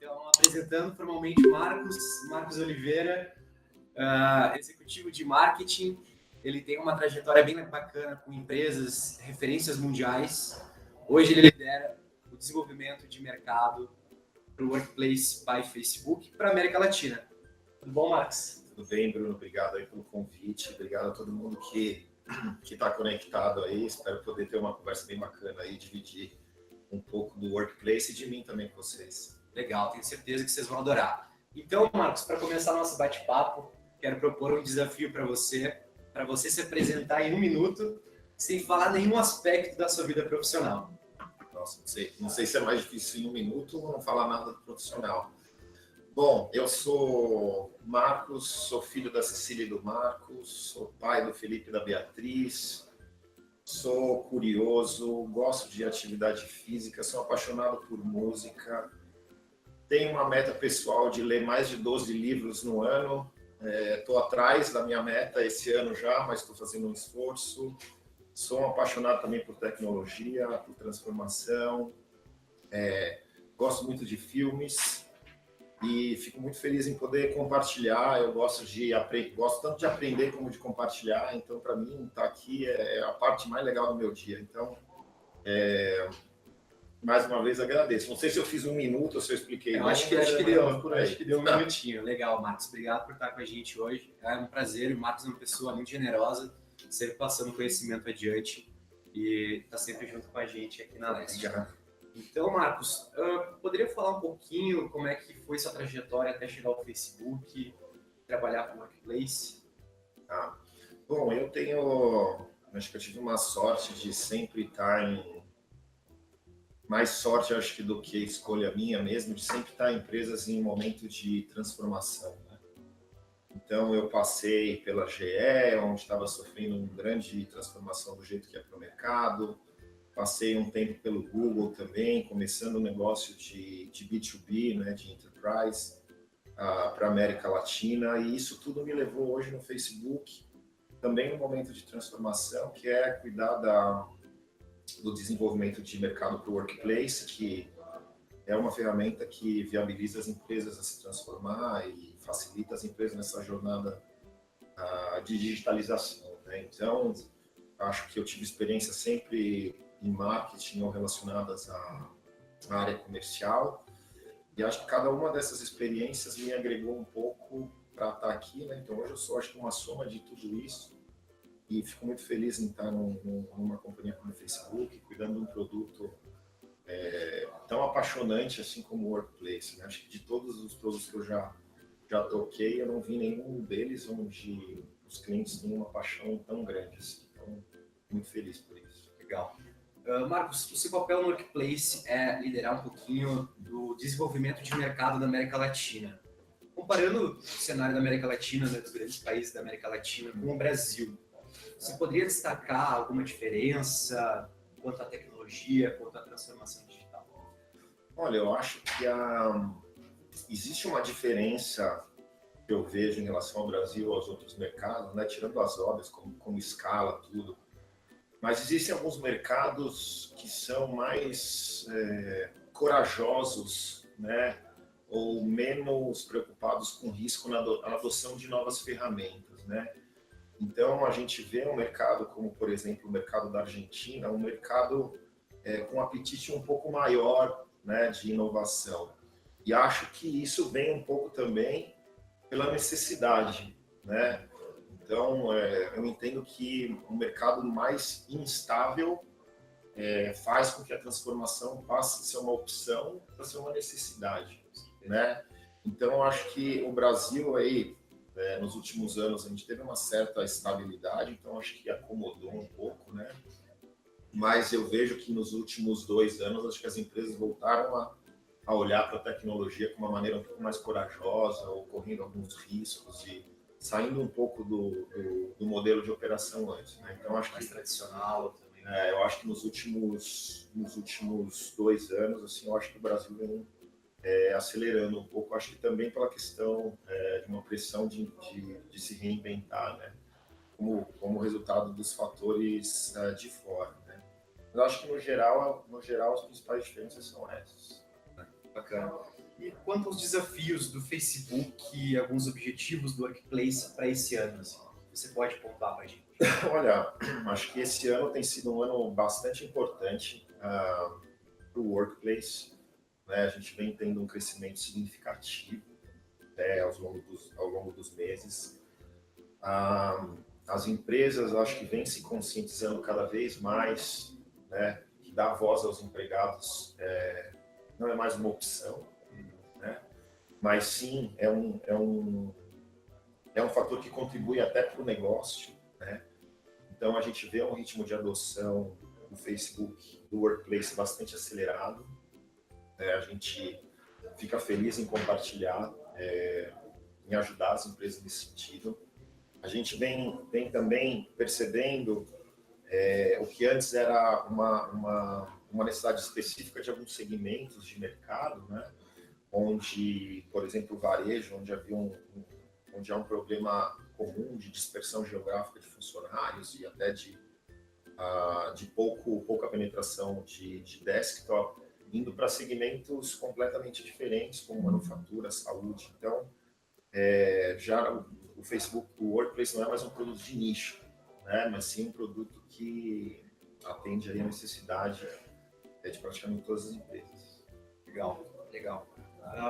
Então, apresentando formalmente Marcos Oliveira, executivo de marketing. Ele tem uma trajetória bem bacana com empresas, referências mundiais. Hoje ele lidera o desenvolvimento de mercado para o Workplace by Facebook para a América Latina. Tudo bom, Marcos? Tudo bem, Bruno? Obrigado aí pelo convite. Obrigado a todo mundo que está conectado aí. Espero poder ter uma conversa bem bacana aí, dividir um pouco do Workplace e de mim também com vocês. Legal, tenho certeza que vocês vão adorar. Então, Marcos, para começar nosso bate-papo, quero propor um desafio para você se apresentar em 1 minuto, sem falar nenhum aspecto da sua vida profissional. Nossa, não sei se é mais difícil em 1 minuto ou não falar nada do profissional. Bom, eu sou Marcos, sou filho da Cecília e do Marcos, sou pai do Felipe e da Beatriz, sou curioso, gosto de atividade física, sou apaixonado por música, tenho uma meta pessoal de ler mais de 12 livros no ano, estou atrás da minha meta esse ano já, mas estou fazendo um esforço, sou um apaixonado também por tecnologia, por transformação, gosto muito de filmes. E fico muito feliz em poder compartilhar. Eu gosto tanto de aprender como de compartilhar. Então, para mim, estar aqui é a parte mais legal do meu dia. Então, mais uma vez, agradeço. Não sei se eu fiz 1 minuto ou se eu expliquei. Acho que deu 1 minutinho. Legal, Marcos. Obrigado por estar com a gente hoje. É um prazer. O Marcos é uma pessoa muito generosa, sempre passando conhecimento adiante e está sempre junto com a gente aqui na Leste. Então, Marcos, poderia falar um pouquinho como é que foi sua trajetória até chegar ao Facebook, trabalhar com o Workplace? Bom, acho que eu tive uma sorte de sempre estar mais sorte, acho que, do que escolha minha mesmo, de sempre estar em empresas em momento de transformação, né? Então, eu passei pela GE, onde estava sofrendo uma grande transformação do jeito que é para o mercado. Passei um tempo pelo Google também, começando um negócio de B2B, né, de enterprise, para a América Latina. E isso tudo me levou hoje no Facebook, também no momento de transformação, que é cuidar do desenvolvimento de mercado para o Workplace, que é uma ferramenta que viabiliza as empresas a se transformar e facilita as empresas nessa jornada de digitalização, né? Então, acho que eu tive experiência sempre em marketing ou relacionadas à área comercial, e acho que cada uma dessas experiências me agregou um pouco para estar aqui, né? Então hoje eu sou, acho que, uma soma de tudo isso, e fico muito feliz em estar numa companhia como o Facebook, cuidando de um produto tão apaixonante assim como o Workplace, né? Acho que de todos os produtos que eu já toquei, eu não vi nenhum deles onde os clientes têm uma paixão tão grande assim. Então, muito feliz por isso. Legal. Marcos, o seu papel no Workplace é liderar um pouquinho do desenvolvimento de mercado da América Latina. Comparando o cenário da América Latina, né, dos grandes países da América Latina, com o Brasil, você poderia destacar alguma diferença quanto à tecnologia, quanto à transformação digital? Olha, eu acho que existe uma diferença que eu vejo em relação ao Brasil aos outros mercados, né, tirando as obras, como escala, tudo. Mas existem alguns mercados que são mais corajosos, né? Ou menos preocupados com risco na adoção de novas ferramentas, né? Então, a gente vê um mercado como, por exemplo, o mercado da Argentina, um mercado com um apetite um pouco maior, né, de inovação. E acho que isso vem um pouco também pela necessidade, né? Então, eu entendo que um mercado mais instável faz com que a transformação passe a ser uma opção para ser uma necessidade, né? Então, eu acho que o Brasil, aí, nos últimos anos, a gente teve uma certa estabilidade, então acho que acomodou um pouco, né? Mas eu vejo que nos últimos 2 anos, acho que as empresas voltaram a olhar para a tecnologia de uma maneira um pouco mais corajosa, ocorrendo alguns riscos e saindo um pouco do modelo de operação antes, né? Então acho mais que tradicional também. eu acho que nos últimos 2 anos, assim, eu acho que o Brasil vem acelerando um pouco. Acho que também pela questão de uma pressão de se reinventar, né? Como resultado dos fatores de fora, né? Mas acho que no geral as principais diferenças são essas. Bacana. E quanto aos desafios do Facebook e alguns objetivos do Workplace para esse ano, assim, você pode pontuar para a gente? Olha, acho que esse ano tem sido um ano bastante importante para o Workplace, né? A gente vem tendo um crescimento significativo, né, ao longo dos meses. As empresas, acho que vêm se conscientizando cada vez mais, né, que dar voz aos empregados não é mais uma opção, né, mas sim é um fator que contribui até para o negócio, né? Então a gente vê um ritmo de adoção do Facebook, do Workplace bastante acelerado, né? A gente fica feliz em compartilhar, em ajudar as empresas nesse sentido. A gente vem também percebendo o que antes era uma necessidade específica de alguns segmentos de mercado, né? Onde, por exemplo, o varejo, onde há um problema comum de dispersão geográfica de funcionários e até de pouca penetração de desktop, indo para segmentos completamente diferentes, como manufatura, saúde. Então, já o Facebook, o Workplace não é mais um produto de nicho, né? Mas sim um produto que atende aí a necessidade de praticamente todas as empresas. Legal, legal.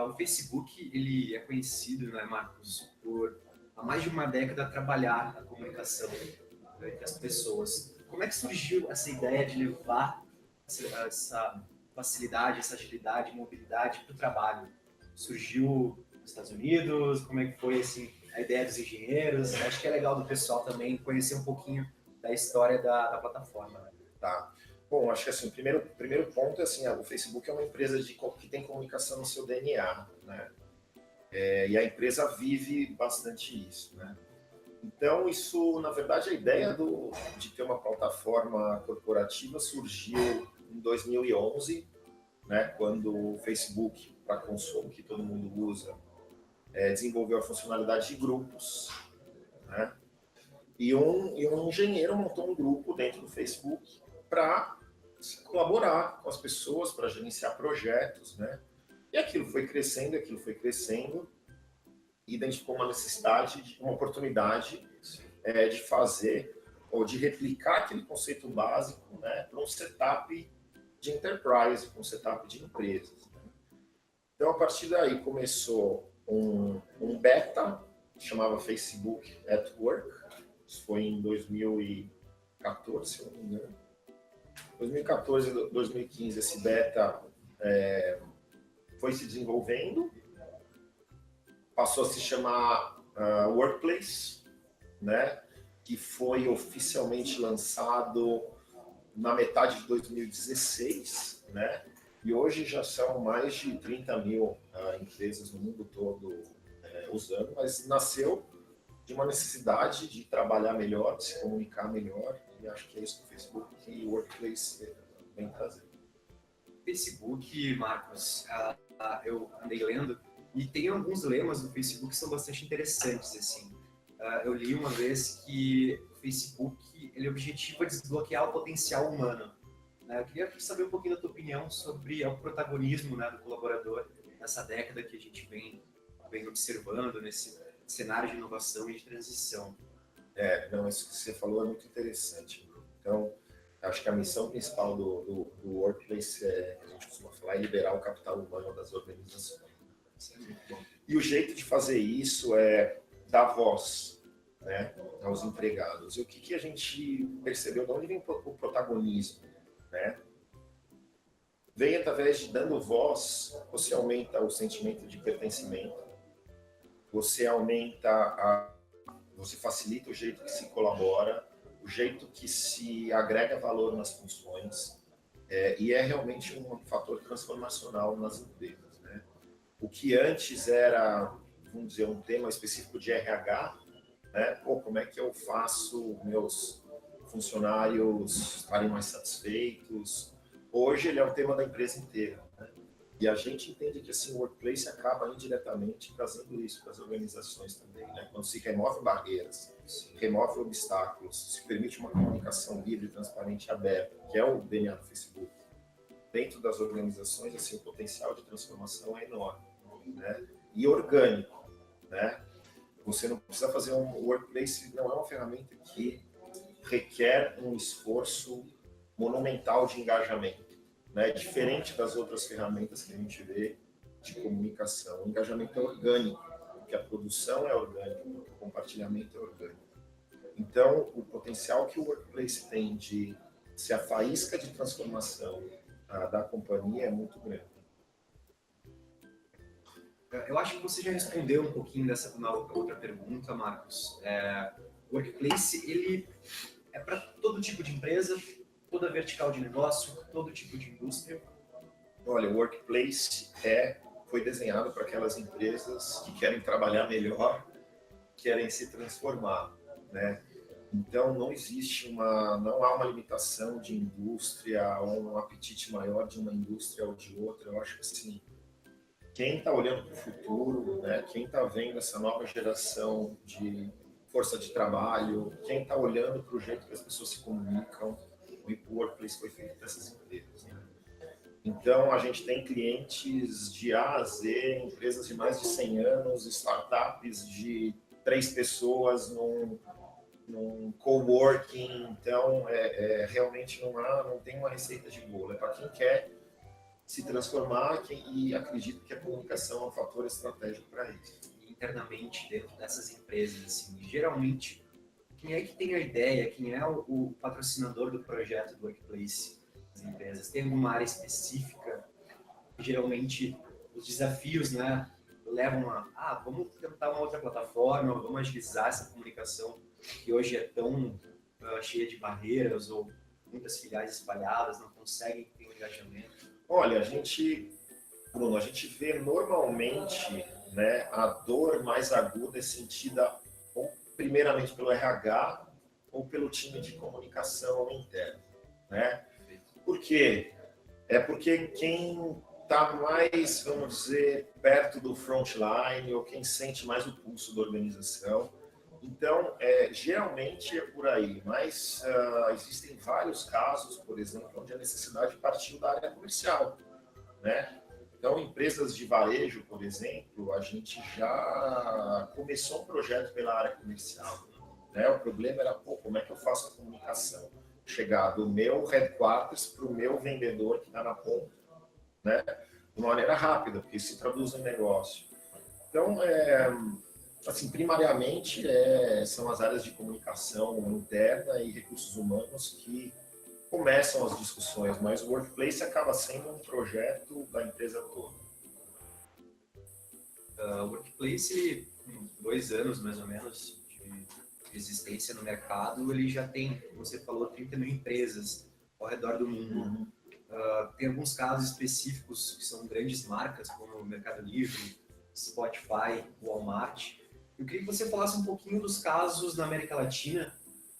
O Facebook, ele é conhecido, né, Marcos, por há mais de uma década trabalhar a comunicação entre as pessoas. Como é que surgiu essa ideia de levar essa facilidade, essa agilidade, mobilidade para o trabalho? Surgiu nos Estados Unidos? Como é que foi assim, a ideia dos engenheiros? Acho que é legal do pessoal também conhecer um pouquinho da história da plataforma. Né? Tá. Bom, acho que assim, o primeiro ponto é assim, o Facebook é uma empresa que tem comunicação no seu DNA, né? E a empresa vive bastante isso, né? Então, isso, na verdade, a ideia de ter uma plataforma corporativa surgiu em 2011, né? Quando o Facebook, para consumo, que todo mundo usa, desenvolveu a funcionalidade de grupos, né? E um engenheiro montou um grupo dentro do Facebook para colaborar com as pessoas, para gerenciar projetos, né? E aquilo foi crescendo, e identificou uma necessidade, uma oportunidade de fazer ou de replicar aquele conceito básico, né, para um setup de enterprise, para um setup de empresas. Né? Então, a partir daí, começou um beta, que chamava Facebook at Work, isso foi em 2014, se eu não me engano. 2014 e 2015, esse beta foi se desenvolvendo, passou a se chamar Workplace, né? Que foi oficialmente lançado na metade de 2016, né? E hoje já são mais de 30 mil empresas no mundo todo usando, mas nasceu de uma necessidade de trabalhar melhor, de se comunicar melhor, e acho que é isso que o Facebook e o Workplace vem trazendo. Facebook, Marcos, eu andei lendo, e tem alguns lemas do Facebook que são bastante interessantes, assim. Eu li uma vez que o Facebook, ele objetiva desbloquear o potencial humano. Né? Eu queria saber um pouquinho da tua opinião sobre o protagonismo, né, do colaborador nessa década que a gente vem observando nesse cenário de inovação e de transição. Não, isso que você falou é muito interessante. Então, acho que a missão principal do Workplace que a gente costuma falar, é liberar o capital humano das organizações. E o jeito de fazer isso é dar voz, né, aos empregados. E o que a gente percebeu, de onde vem o protagonismo, né? Vem através de dando voz, você aumenta o sentimento de pertencimento, você você facilita o jeito que se colabora, o jeito que se agrega valor nas funções, e é realmente um fator transformacional nas empresas, né? O que antes era, vamos dizer, um tema específico de RH, né? Como é que eu faço meus funcionários estarem mais satisfeitos? Hoje ele é um tema da empresa inteira, né? E a gente entende que assim, o Workplace acaba indiretamente trazendo isso para as organizações também, né? Quando se remove barreiras, se remove obstáculos, se permite uma comunicação livre, transparente e aberta, que é o DNA do Facebook. Dentro das organizações, assim, o potencial de transformação é enorme. né? E orgânico, né? Você não precisa fazer o Workplace, não é uma ferramenta que requer um esforço monumental de engajamento, né? Diferente das outras ferramentas que a gente vê de comunicação. O engajamento é orgânico, porque a produção é orgânica, porque o compartilhamento é orgânico. Então, o potencial que o Workplace tem de ser a faísca de transformação da companhia é muito grande. Eu acho que você já respondeu um pouquinho dessa na outra pergunta, Marcos. O Workplace, ele é para todo tipo de empresa, toda vertical de negócio, todo tipo de indústria? Olha, o Workplace foi desenhado para aquelas empresas que querem trabalhar melhor, querem se transformar, né? Então não há uma limitação de indústria ou um apetite maior de uma indústria ou de outra. Eu acho que assim, quem está olhando para o futuro, né? Quem está vendo essa nova geração de força de trabalho, quem está olhando para o jeito que as pessoas se comunicam, o Workplace foi feito para essas empresas, né? Então, a gente tem clientes de A a Z, empresas de mais de 100 anos, startups de 3 pessoas num coworking. Então, realmente não tem uma receita de bolo. É para quem quer se transformar e acredita que a comunicação é um fator estratégico para isso. Internamente, dentro dessas empresas, assim, geralmente, quem é que tem a ideia, quem é o patrocinador do projeto do Workplace? As empresas tem alguma área específica? Geralmente os desafios, né, levam vamos tentar uma outra plataforma, vamos agilizar essa comunicação que hoje é tão cheia de barreiras, ou muitas filiais espalhadas não conseguem ter um engajamento. Olha, Bruno, a gente vê normalmente, né, a dor mais aguda é sentida ou primeiramente pelo RH ou pelo time de comunicação interno, né? Por quê? Porque quem está mais, vamos dizer, perto do frontline, ou quem sente mais o pulso da organização. Então, geralmente é por aí, mas existem vários casos, por exemplo, onde a necessidade partiu da área comercial, né? Então, empresas de varejo, por exemplo, a gente já começou um projeto pela área comercial, né? O problema era, como é que eu faço a comunicação? Chegar do meu headquarters para o meu vendedor que está na ponta, né? De uma maneira rápida, porque isso se traduz em negócio. Então, assim, primariamente são as áreas de comunicação interna e recursos humanos que começam as discussões, mas o Workplace acaba sendo um projeto da empresa toda. O Workplace, com 2 anos mais ou menos de existência no mercado, ele já tem, como você falou, 30 mil empresas ao redor do mundo. Tem alguns casos específicos que são grandes marcas, como o Mercado Livre, Spotify, Walmart. Eu queria que você falasse um pouquinho dos casos na América Latina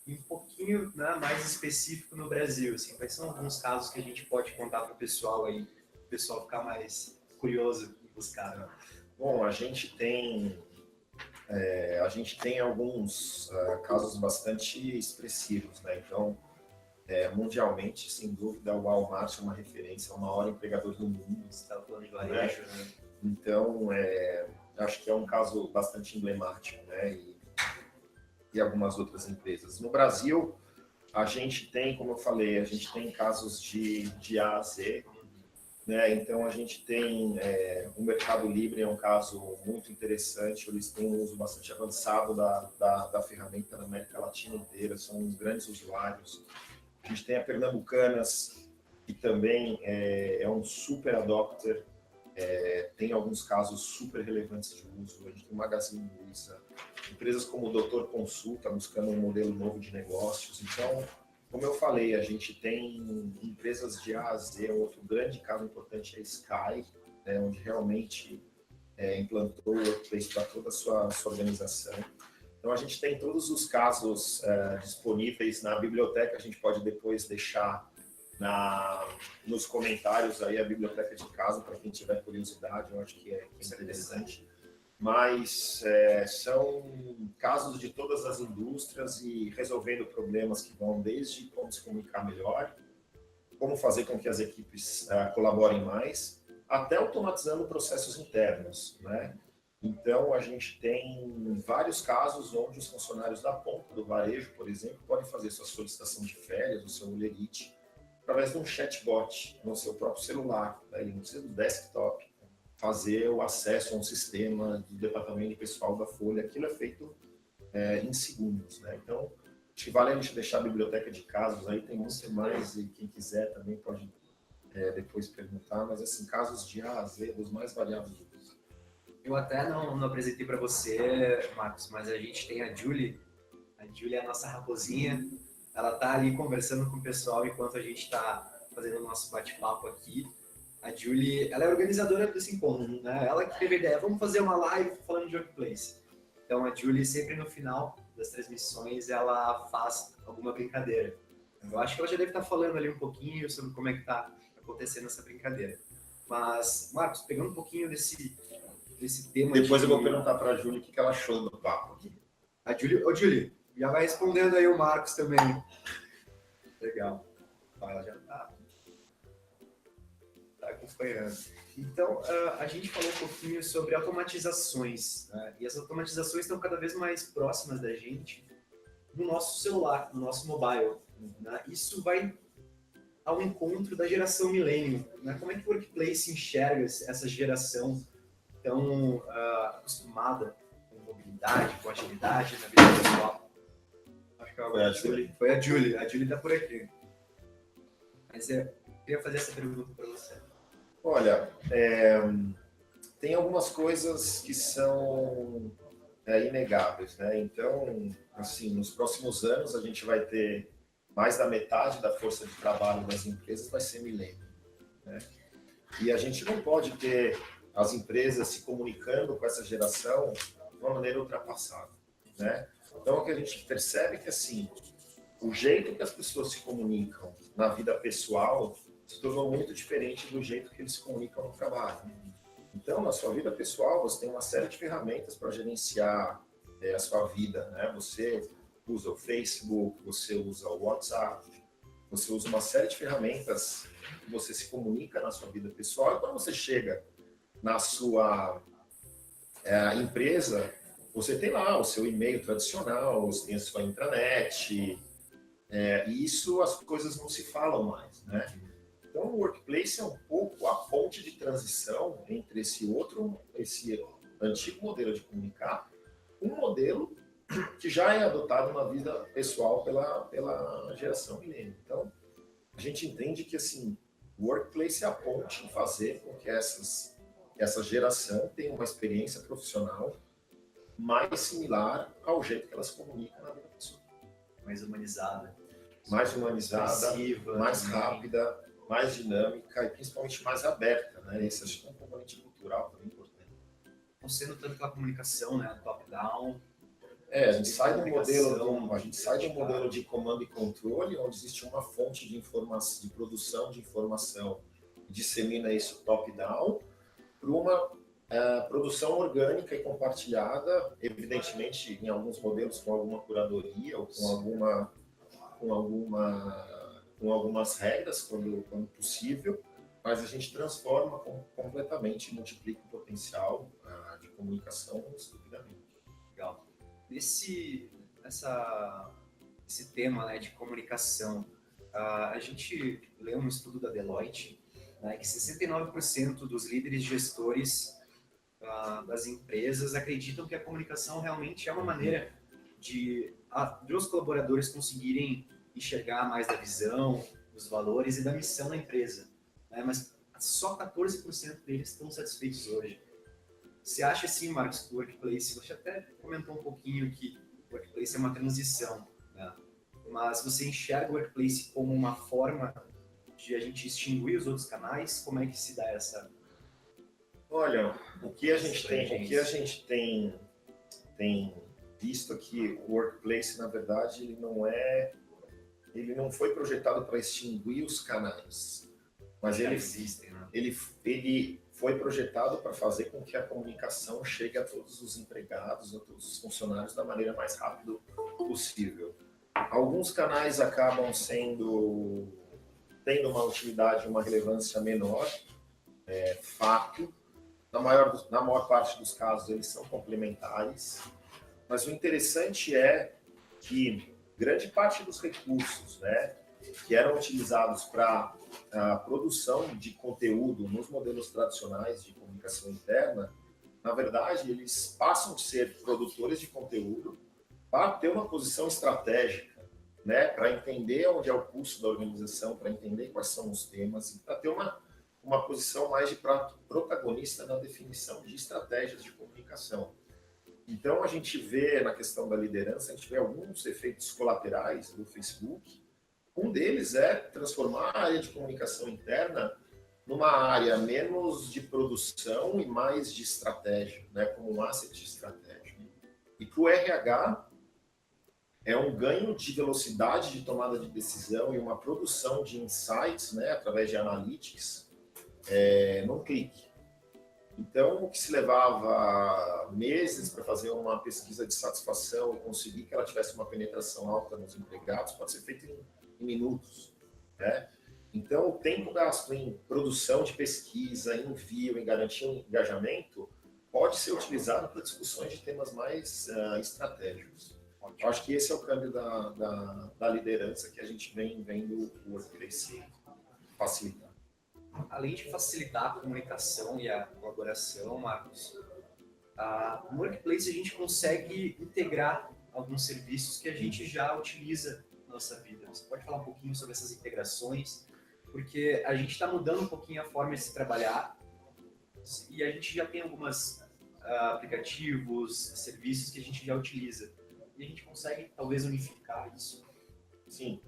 e um pouquinho, né, mais específico no Brasil. Assim, quais são alguns casos que a gente pode contar para o pessoal aí, para o pessoal ficar mais curioso em buscar? Né? Bom, a gente tem alguns casos bastante expressivos, né? Então, mundialmente, sem dúvida, o Walmart é uma referência, é o maior empregador do mundo. Você estava falando de varejo, né? Então, acho que é um caso bastante emblemático, né? E algumas outras empresas. No Brasil, a gente tem, como eu falei, a gente tem casos de A a Z, né? Então, a gente tem o Mercado Livre, é um caso muito interessante, eles têm um uso bastante avançado da ferramenta na América Latina inteira, são uns grandes usuários. A gente tem a Pernambucanas, que também é um super adopter, tem alguns casos super relevantes de uso. A gente tem o Magazine Luiza, empresas como o Doutor Consulta buscando um modelo novo de negócios. Então, como eu falei, a gente tem empresas de A a Z. Outro grande caso importante é a Sky, né, onde realmente implantou o Workplace para toda a sua organização. Então, a gente tem todos os casos disponíveis na biblioteca. A gente pode depois deixar nos comentários aí a biblioteca de caso para quem tiver curiosidade. Eu acho que é interessante. Mas são casos de todas as indústrias e resolvendo problemas que vão desde como se comunicar melhor, como fazer com que as equipes colaborem mais, até automatizando processos internos, né? Então, a gente tem vários casos onde os funcionários da ponta do varejo, por exemplo, podem fazer sua solicitação de férias, o seu Ulerite, através de um chatbot no seu próprio celular, né? Ele não precisa do desktop, fazer o acesso a um sistema do departamento de pessoal da Folha. Aquilo é feito em segundos, né? Então, acho que vale a gente deixar a biblioteca de casos aí, tem muito mais, e quem quiser também pode depois perguntar, mas assim, casos de A a Z, dos mais variados. Eu até não apresentei para você, Marcos, mas a gente tem a Julie. A Julie é a nossa raposinha. Ela tá ali conversando com o pessoal enquanto a gente está fazendo o nosso bate-papo aqui. A Julie, ela é organizadora desse encontro, né? Ela que teve a ideia, vamos fazer uma live falando de workplace. Então a Julie sempre no final das transmissões ela faz alguma brincadeira. Eu acho que ela já deve estar falando ali um pouquinho sobre como é que está acontecendo essa brincadeira. Mas, Marcos, pegando um pouquinho desse tema. Depois eu vou perguntar para a Júlia o que ela achou do papo aqui. A Júlia, ô Júlia, já vai respondendo aí o Marcos também. Legal. Ela já tá acompanhando. Então, a gente falou um pouquinho sobre automatizações, né? E as automatizações estão cada vez mais próximas da gente no nosso celular, no nosso mobile, né? Isso vai ao encontro da geração milênio, né? Como é que o workplace enxerga essa geração tão acostumada com mobilidade, com agilidade na vida pessoal? Acho que foi a Julie. A Julie está por aqui. Mas eu queria fazer essa pergunta para você. Olha, tem algumas coisas que são inegáveis, né? Então, assim, nos próximos anos a gente vai ter mais da metade da força de trabalho das empresas vai ser milênio, né? E a gente não pode ter as empresas se comunicando com essa geração de uma maneira ultrapassada, né? Então, o que a gente percebe é que, assim, o jeito que as pessoas se comunicam na vida pessoal se tornou muito diferente do jeito que eles se comunicam no trabalho. Então, na sua vida pessoal, você tem uma série de ferramentas para gerenciar a sua vida, né? Você usa o Facebook, você usa o WhatsApp, você usa uma série de ferramentas que você se comunica na sua vida pessoal. E quando você chega na sua empresa, você tem lá o seu e-mail tradicional, você tem a sua intranet, e isso as coisas não se falam mais, né? Então, o workplace é um pouco a ponte de transição entre esse antigo modelo de comunicar, um modelo que já é adotado na vida pessoal pela geração milênio. Então, a gente entende que, assim, o workplace é a ponte em fazer com que essa geração tenha uma experiência profissional mais similar ao jeito que elas se comunicam na vida pessoal. Mais humanizada. Mais rápida, mais dinâmica e principalmente mais aberta, né? Esse acho que é um componente cultural também importante. Não sendo tanto aquela comunicação, né, top-down. A gente sai de um modelo de comando e controle, onde existe uma fonte de informação, de produção de informação, e dissemina isso top-down, para uma produção orgânica e compartilhada, evidentemente em alguns modelos com alguma curadoria ou com algumas regras quando possível, mas a gente transforma completamente e multiplica o potencial de comunicação estupidamente. Legal. Esse tema, né, de comunicação, a gente leu um estudo da Deloitte, né, que 69% dos líderes gestores das empresas acreditam que a comunicação realmente é uma maneira de os colaboradores conseguirem enxergar mais da visão, dos valores e da missão da empresa, né? Mas só 14% deles estão satisfeitos hoje. Você acha assim, Marcos, que o workplace, você até comentou um pouquinho que o workplace é uma transição, né? Mas você enxerga o workplace como uma forma de a gente extinguir os outros canais? Como é que se dá essa... Olha, o que a gente tem visto aqui, o workplace, na verdade, ele não foi projetado para extinguir os canais, mas ele foi projetado para fazer com que a comunicação chegue a todos os empregados, a todos os funcionários da maneira mais rápida possível. Alguns canais acabam tendo uma utilidade, uma relevância menor, fato. Na maior parte dos casos, eles são complementares. Mas o interessante é que grande parte dos recursos, né, que eram utilizados para a produção de conteúdo nos modelos tradicionais de comunicação interna, na verdade, eles passam de ser produtores de conteúdo para ter uma posição estratégica, né, para entender onde é o pulso da organização, para entender quais são os temas, e para ter uma posição mais de protagonista na definição de estratégias de comunicação. Então, a gente vê na questão da liderança, a gente vê alguns efeitos colaterais do Facebook. Um deles é transformar a área de comunicação interna numa área menos de produção e mais de estratégia, né, como um asset estratégico. E para o RH, é um ganho de velocidade de tomada de decisão e uma produção de insights, né, através de analytics, num clique. Então, o que se levava meses para fazer uma pesquisa de satisfação e conseguir que ela tivesse uma penetração alta nos empregados, pode ser feito em minutos, né? Então, o tempo gasto em produção de pesquisa, envio, em garantir um engajamento, pode ser utilizado para discussões de temas mais estratégicos. Eu acho que esse é o câmbio da liderança que a gente vem vendo o Workplace facilitar. Além de facilitar a comunicação e a colaboração, Marcos, no Workplace a gente consegue integrar alguns serviços que a gente já utiliza na nossa vida. Você pode falar um pouquinho sobre essas integrações? Porque a gente está mudando um pouquinho a forma de se trabalhar e a gente já tem alguns aplicativos, serviços que a gente já utiliza. E a gente consegue, talvez, unificar isso. Sim.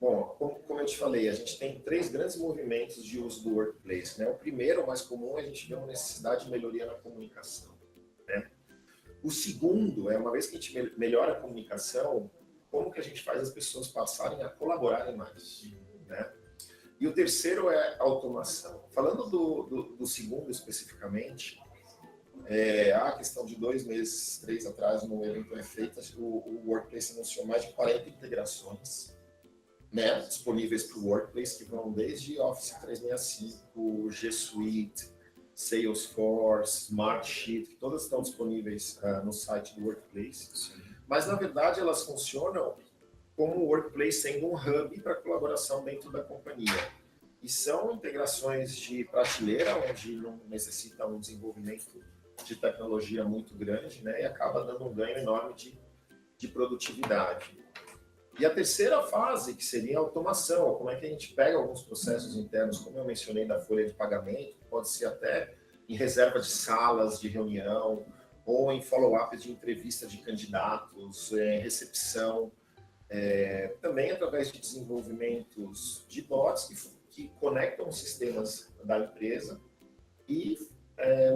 Bom, como eu te falei, a gente tem 3 grandes movimentos de uso do Workplace, né? O primeiro, o mais comum, a gente vê uma necessidade de melhoria na comunicação, né? O segundo é, uma vez que a gente melhora a comunicação, como que a gente faz as pessoas passarem a colaborarem mais, né? E o terceiro é automação. Falando do segundo especificamente, a questão de 2 meses, 3 atrás, no evento feita, o Workplace anunciou mais de 40 integrações, né, disponíveis para o Workplace, que vão desde Office 365, G Suite, Salesforce, Smartsheet, que todas estão disponíveis no site do Workplace. Sim. Mas, na verdade, elas funcionam como o Workplace sendo um hub para colaboração dentro da companhia. E são integrações de prateleira, onde não necessita um desenvolvimento de tecnologia muito grande, né, e acaba dando um ganho enorme de produtividade. E a terceira fase, que seria a automação, como é que a gente pega alguns processos internos, como eu mencionei da folha de pagamento, pode ser até em reserva de salas de reunião, ou em follow-up de entrevista de candidatos, recepção, também através de desenvolvimentos de bots que conectam os sistemas da empresa e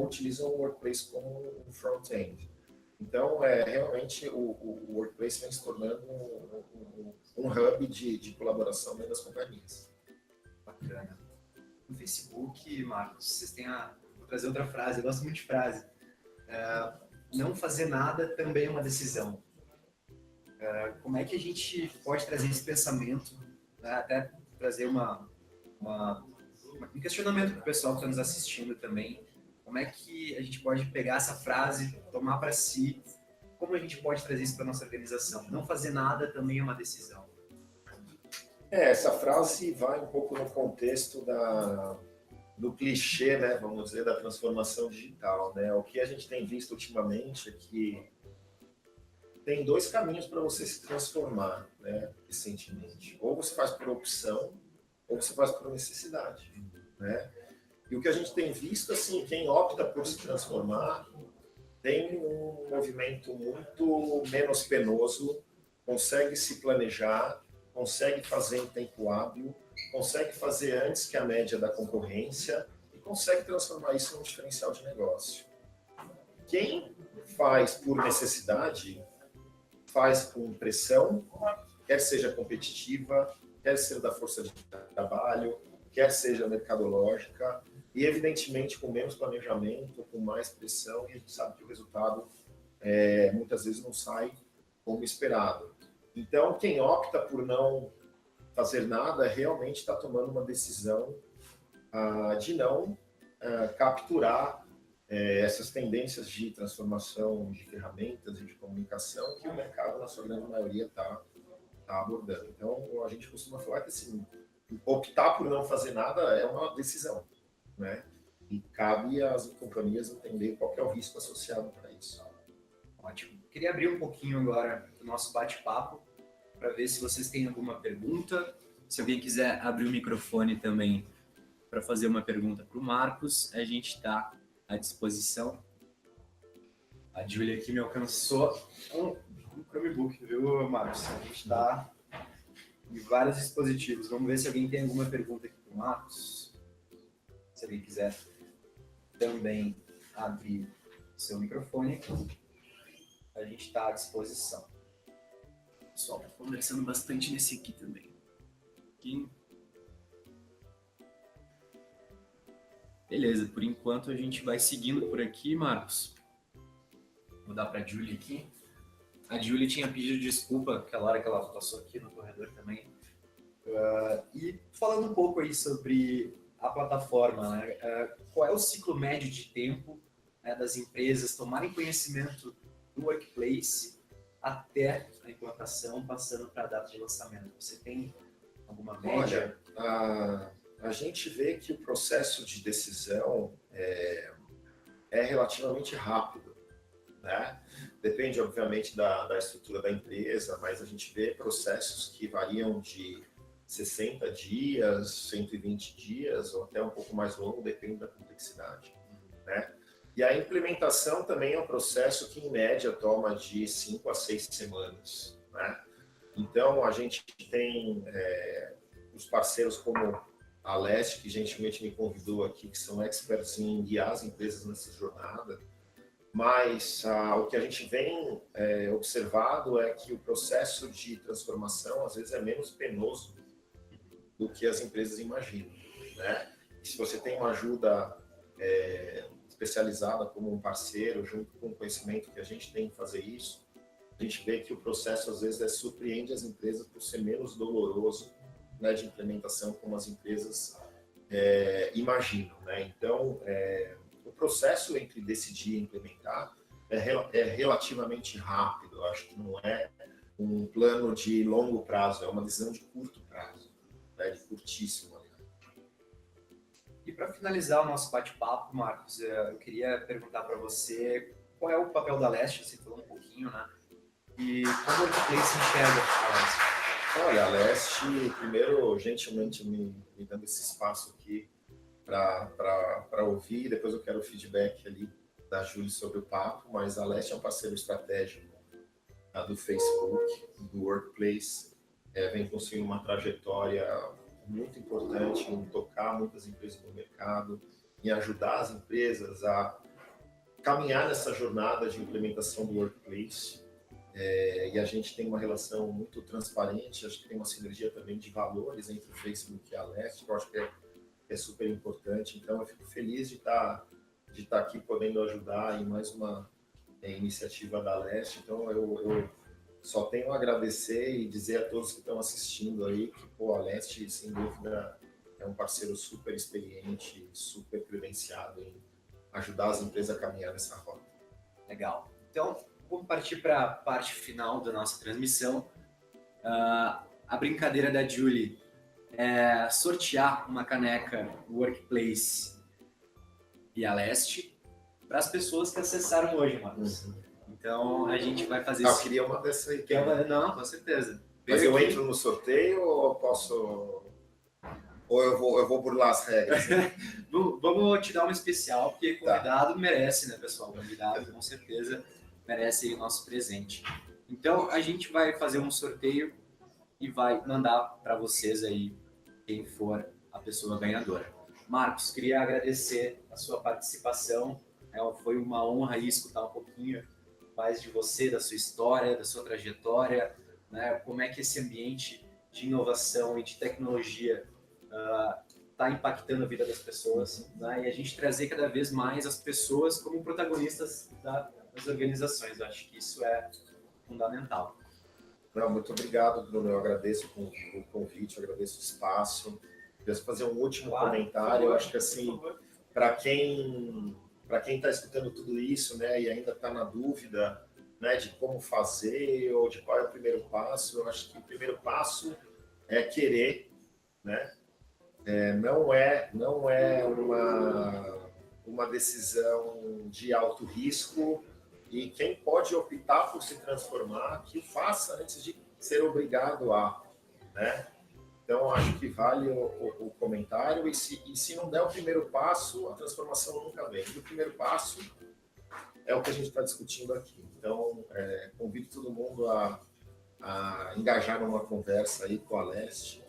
utilizam o Workplace como um front-end. Então, realmente, o Workplace vem se tornando um hub de colaboração dentro das companhias. Bacana. No Facebook, Marcos, vocês têm vou trazer outra frase, eu gosto muito de frase. Não fazer nada também é uma decisão. Como é que a gente pode trazer esse pensamento, né, até trazer um questionamento para o pessoal que está nos assistindo também? Como é que a gente pode pegar essa frase, tomar para si? Como a gente pode trazer isso para a nossa organização? Não fazer nada também é uma decisão. Essa frase vai um pouco no contexto do clichê, né, vamos dizer, da transformação digital, né? O que a gente tem visto ultimamente é que tem 2 caminhos para você se transformar, né, recentemente. Ou você faz por opção, ou você faz por necessidade, né? E o que a gente tem visto, assim, quem opta por se transformar tem um movimento muito menos penoso, consegue se planejar, consegue fazer em tempo hábil, consegue fazer antes que a média da concorrência e consegue transformar isso num diferencial de negócio. Quem faz por necessidade, faz com pressão, quer seja competitiva, quer seja da força de trabalho, quer seja mercadológica, e evidentemente com menos planejamento, com mais pressão, e a gente sabe que o resultado muitas vezes não sai como esperado. Então, quem opta por não fazer nada realmente está tomando uma decisão de não capturar essas tendências de transformação de ferramentas e de comunicação que o mercado, na sua grande maioria, está abordando. Então, a gente costuma falar que assim, optar por não fazer nada é uma decisão, né? E cabe às companhias entender qual que é o risco associado para isso. Ótimo. Queria abrir um pouquinho agora o nosso bate-papo para ver se vocês têm alguma pergunta. Se alguém quiser abrir o microfone também para fazer uma pergunta para o Marcos, a gente está à disposição. A Júlia aqui me alcançou um Chromebook, viu, Marcos? A gente está em vários dispositivos. Vamos ver se alguém tem alguma pergunta aqui para o Marcos. Se alguém quiser também abrir o seu microfone, a gente está à disposição. O pessoal está conversando bastante nesse aqui também. Aqui. Beleza, por enquanto a gente vai seguindo por aqui, Marcos. Vou dar para a Julie aqui. A Julie tinha pedido desculpa aquela hora que ela passou aqui no corredor também. E falando um pouco aí sobre a plataforma, né? Qual é o ciclo médio de tempo, né, das empresas tomarem conhecimento do Workplace até a implantação, passando para a data de lançamento? Você tem alguma média? Olha, a gente vê que o processo de decisão é relativamente rápido, né? Depende, obviamente, da estrutura da empresa, mas a gente vê processos que variam de 60 dias, 120 dias, ou até um pouco mais longo, depende da complexidade, né? E a implementação também é um processo que, em média, toma de 5 a 6 semanas, né? Então, a gente tem os parceiros como a Leste, que gentilmente me convidou aqui, que são experts em guiar as empresas nessa jornada, mas o que a gente vem observado é que o processo de transformação, às vezes, é menos penoso do que as empresas imaginam, né? E se você tem uma ajuda especializada como um parceiro, junto com o conhecimento que a gente tem em fazer isso, a gente vê que o processo, às vezes, surpreende as empresas por ser menos doloroso, né, de implementação como as empresas imaginam, né? Então, o processo entre decidir e implementar é relativamente rápido. Eu acho que não é um plano de longo prazo, é uma decisão de curto prazo, né, de curtíssimo. E para finalizar o nosso bate-papo, Marcos, eu queria perguntar para você qual é o papel da Leste, você falou um pouquinho, né? E como o Workplace enxerga a Leste? Olha, a Leste, primeiro, gentilmente me dando esse espaço aqui para ouvir, depois eu quero o feedback ali da Júlia sobre o papo, mas a Leste é um parceiro estratégico do Facebook, do Workplace, vem construindo uma trajetória muito importante em tocar muitas empresas no mercado, em ajudar as empresas a caminhar nessa jornada de implementação do Workplace. E a gente tem uma relação muito transparente, acho que tem uma sinergia também de valores entre o Facebook e a Leste, que eu acho que é super importante. Então, eu fico feliz de estar aqui podendo ajudar em mais uma iniciativa da Leste. Então, eu só tenho a agradecer e dizer a todos que estão assistindo aí que a Leste, sem dúvida, é um parceiro super experiente, super credenciado em ajudar as empresas a caminhar nessa rota. Legal. Então, vamos partir para a parte final da nossa transmissão. A brincadeira da Julie é sortear uma caneca Workplace e a Leste para as pessoas que acessaram hoje, Marcos. Então, a gente vai fazer isso. Eu queria uma dessa aí. Não, com certeza. Mas eu entro no sorteio ou posso... Ou eu vou burlar as regras? Né? Vamos te dar uma especial, porque convidado merece, né, pessoal? Convidado, com certeza, merece o nosso presente. Então, a gente vai fazer um sorteio e vai mandar para vocês aí quem for a pessoa ganhadora. Marcos, queria agradecer a sua participação. Foi uma honra aí escutar um pouquinho mais de você, da sua história, da sua trajetória, né? Como é que esse ambiente de inovação e de tecnologia está impactando a vida das pessoas, né? E a gente trazer cada vez mais as pessoas como protagonistas das organizações. Eu acho que isso é fundamental. Não, muito obrigado, Bruno. Eu agradeço o convite, eu agradeço o espaço. Queria fazer um último comentário. Eu acho que assim, para quem está escutando tudo isso, né, e ainda está na dúvida, né, de como fazer ou de qual é o primeiro passo, eu acho que o primeiro passo é querer, né? Não é uma decisão de alto risco, e quem pode optar por se transformar, que o faça antes de ser obrigado a, né? Então, acho que vale o comentário, e se não der o primeiro passo, a transformação nunca vem. E o primeiro passo é o que a gente está discutindo aqui. Então, convido todo mundo a engajar numa conversa aí com a Leste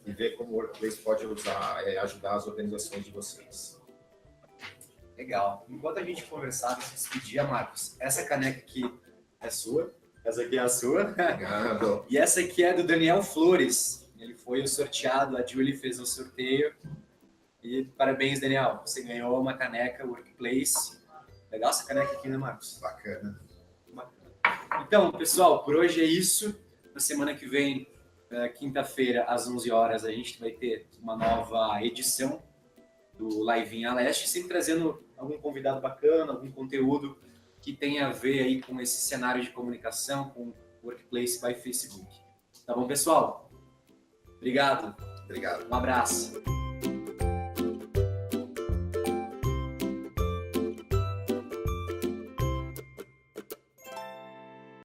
e ver como o Workplace pode ajudar as organizações de vocês. Legal. Enquanto a gente conversava, se despedia, Marcos, essa caneca aqui é sua, essa aqui é a sua. Obrigado. E essa aqui é do Daniel Flores. Ele foi o sorteado, a Julie fez o sorteio. E parabéns, Daniel. Você ganhou uma caneca Workplace. Legal essa caneca aqui, né, Marcos? Bacana. Então, pessoal, por hoje é isso. Na semana que vem, quinta-feira, às 11 horas, a gente vai ter uma nova edição do Live a Leste, sempre trazendo algum convidado bacana, algum conteúdo que tenha a ver aí com esse cenário de comunicação, com Workplace by Facebook. Tá bom, pessoal? Obrigado. Obrigado. Um abraço.